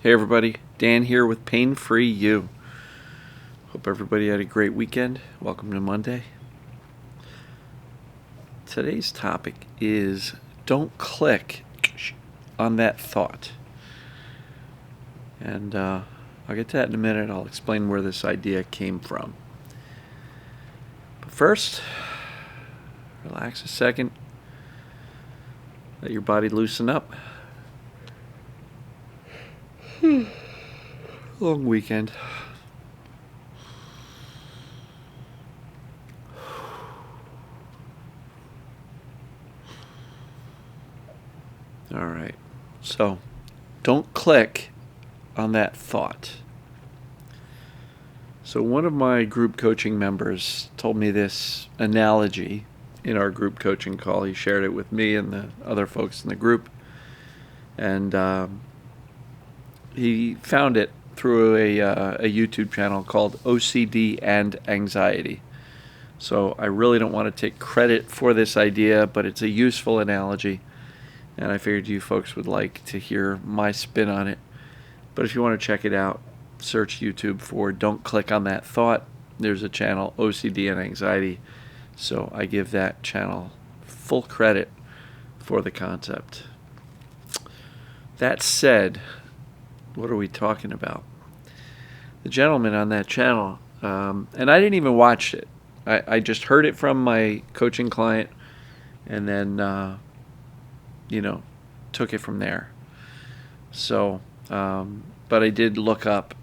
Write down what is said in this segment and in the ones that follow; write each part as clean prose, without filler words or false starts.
Hey everybody, Dan here with Pain Free You. Hope everybody had a great weekend. Welcome to Monday. Today's topic is don't click on that thought. And I'll get to that in a minute. I'll explain where this idea came from. But first, relax a second. Let your body loosen up. Long weekend. All right. So, don't click on that thought. So, one of my group coaching members told me this analogy in our group coaching call. He shared it with me and the other folks in the group. And he found it through a YouTube channel called OCD and Anxiety. So I really don't want to take credit for this idea, but it's a useful analogy, and I figured you folks would like to hear my spin on it. But if you want to check it out, search YouTube for Don't Click on That Thought. There's a channel, OCD and Anxiety, so I give that channel full credit for the concept. That said, what are we talking about? The gentleman on that channel, and I didn't even watch it. I just heard it from my coaching client, and then, took it from there. So, but I did look up.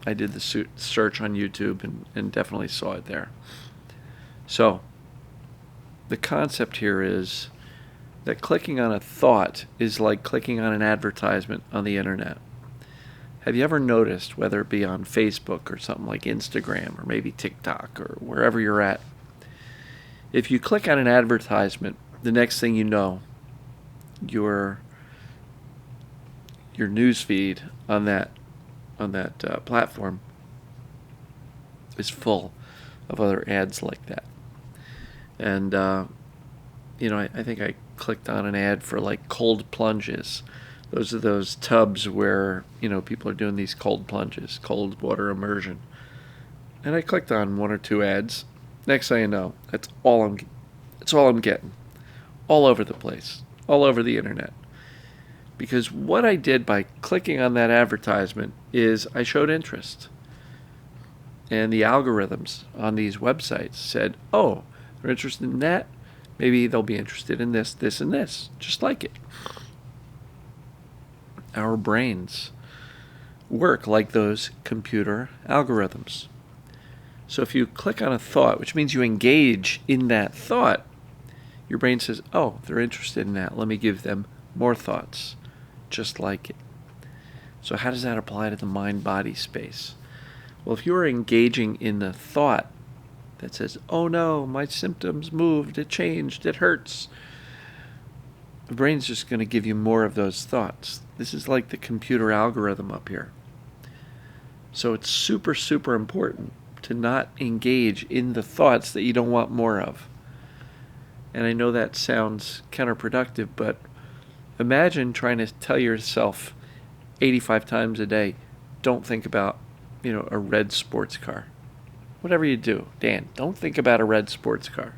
I did the search on YouTube and definitely saw it there. So, the concept here is that clicking on a thought is like clicking on an advertisement on the internet. Have you ever noticed, whether it be on Facebook or something like Instagram or maybe TikTok or wherever you're at, if you click on an advertisement, the next thing you know, your news feed on that platform is full of other ads like that. And I think I clicked on an ad for like cold plunges. Those are those tubs where, people are doing these cold plunges, cold water immersion. And I clicked on one or two ads. Next thing you know, that's all I'm getting. All over the place, all over the internet. Because what I did by clicking on that advertisement is I showed interest. And the algorithms on these websites said, oh, they're interested in that. Maybe they'll be interested in this, this, and this, just like it. Our brains work like those computer algorithms. So if you click on a thought, which means you engage in that thought, your brain says, oh, they're interested in that. Let me give them more thoughts, just like it. So how does that apply to the mind-body space? Well, if you're engaging in the thought that says, oh no, my symptoms moved, it changed, it hurts, the brain's just going to give you more of those thoughts. This is like the computer algorithm up here. So it's super, super important to not engage in the thoughts that you don't want more of. And I know that sounds counterproductive, but imagine trying to tell yourself 85 times a day, don't think about, a red sports car. Whatever you do, Dan, don't think about a red sports car.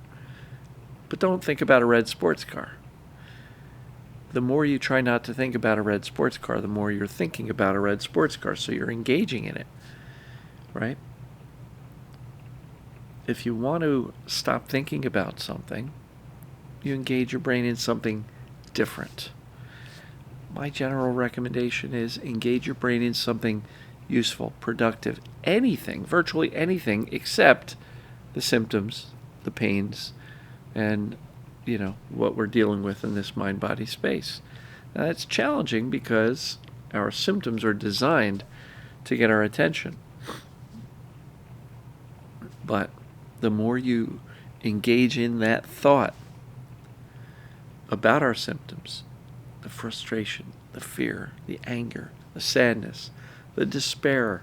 But don't think about a red sports car. The more you try not to think about a red sports car, the more you're thinking about a red sports car, so you're engaging in it, right? If you want to stop thinking about something, you engage your brain in something different. My general recommendation is engage your brain in something useful, productive, anything, virtually anything except the symptoms, the pains, and what we're dealing with in this mind-body space. Now, that's challenging because our symptoms are designed to get our attention. But the more you engage in that thought about our symptoms, the frustration, the fear, the anger, the sadness, the despair,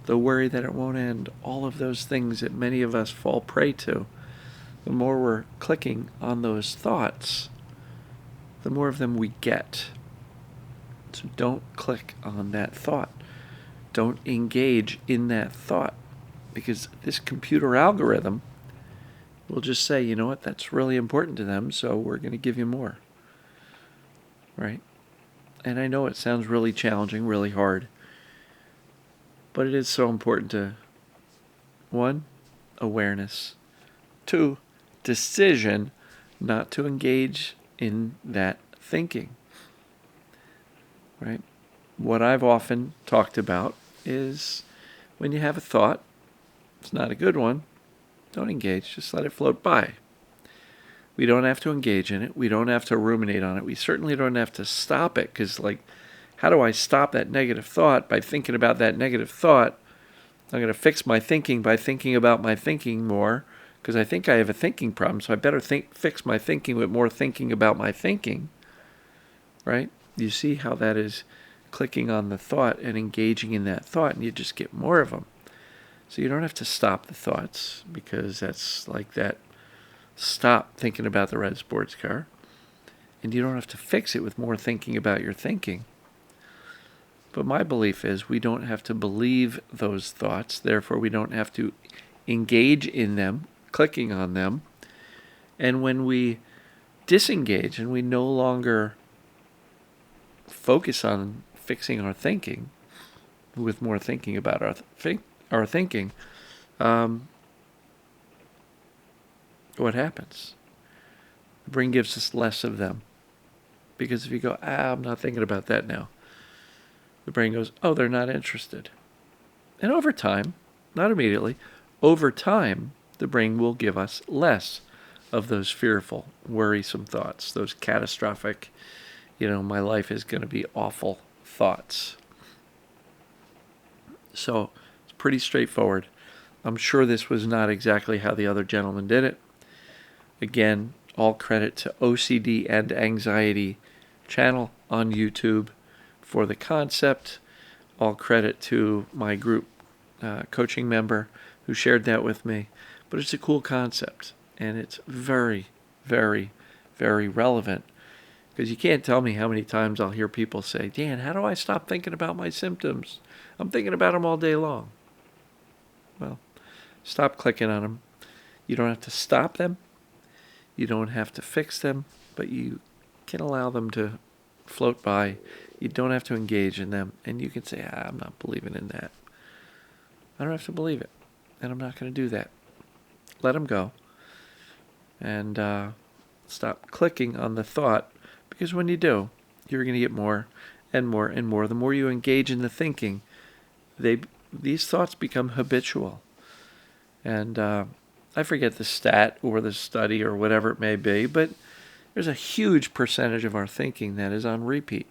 the worry that it won't end, all of those things that many of us fall prey to, the more we're clicking on those thoughts, the more of them we get. So don't click on that thought. Don't engage in that thought, because this computer algorithm will just say, you know what, that's really important to them, so we're going to give you more. Right? And I know it sounds really challenging, really hard, but it is so important to, 1, awareness, 2, decision not to engage in that thinking. Right? What I've often talked about is when you have a thought, it's not a good one, don't engage, just let it float by. We don't have to engage in it. We don't have to ruminate on it. We certainly don't have to stop it, because, like, how do I stop that negative thought? By thinking about that negative thought. I'm going to fix my thinking by thinking about my thinking more, because I think I have a thinking problem, so I better fix my thinking with more thinking about my thinking. Right? You see how that is clicking on the thought and engaging in that thought, and you just get more of them. So you don't have to stop the thoughts, because that's like that. Stop thinking about the red sports car. And you don't have to fix it with more thinking about your thinking. But my belief is we don't have to believe those thoughts. Therefore, we don't have to engage in them, clicking on them. And when we disengage and we no longer focus on fixing our thinking with more thinking about our thinking, what happens? The brain gives us less of them. Because if you go, I'm not thinking about that now, the brain goes, oh, they're not interested. And over time, not immediately, over time, the brain will give us less of those fearful, worrisome thoughts, those catastrophic, my life is going to be awful thoughts. So it's pretty straightforward. I'm sure this was not exactly how the other gentleman did it. Again, all credit to OCD and Anxiety channel on YouTube for the concept. All credit to my group coaching member who shared that with me. But it's a cool concept, and it's very, very, very relevant. Because you can't tell me how many times I'll hear people say, Dan, how do I stop thinking about my symptoms? I'm thinking about them all day long. Well, stop clicking on them. You don't have to stop them. You don't have to fix them, but you can allow them to float by. You don't have to engage in them, and you can say, I'm not believing in that. I don't have to believe it, and I'm not going to do that. Let them go, and stop clicking on the thought, because when you do, you're going to get more and more and more. The more you engage in the thinking, these thoughts become habitual. And I forget the stat or the study or whatever it may be, but there's a huge percentage of our thinking that is on repeat.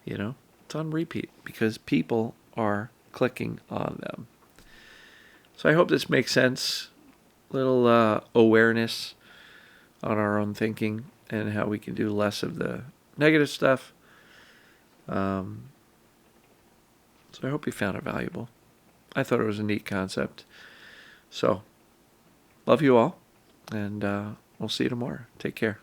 It's on repeat because people are clicking on them. So I hope this makes sense. Little awareness on our own thinking and how we can do less of the negative stuff. So I hope you found it valuable. I thought it was a neat concept. So, love you all, and we'll see you tomorrow. Take care.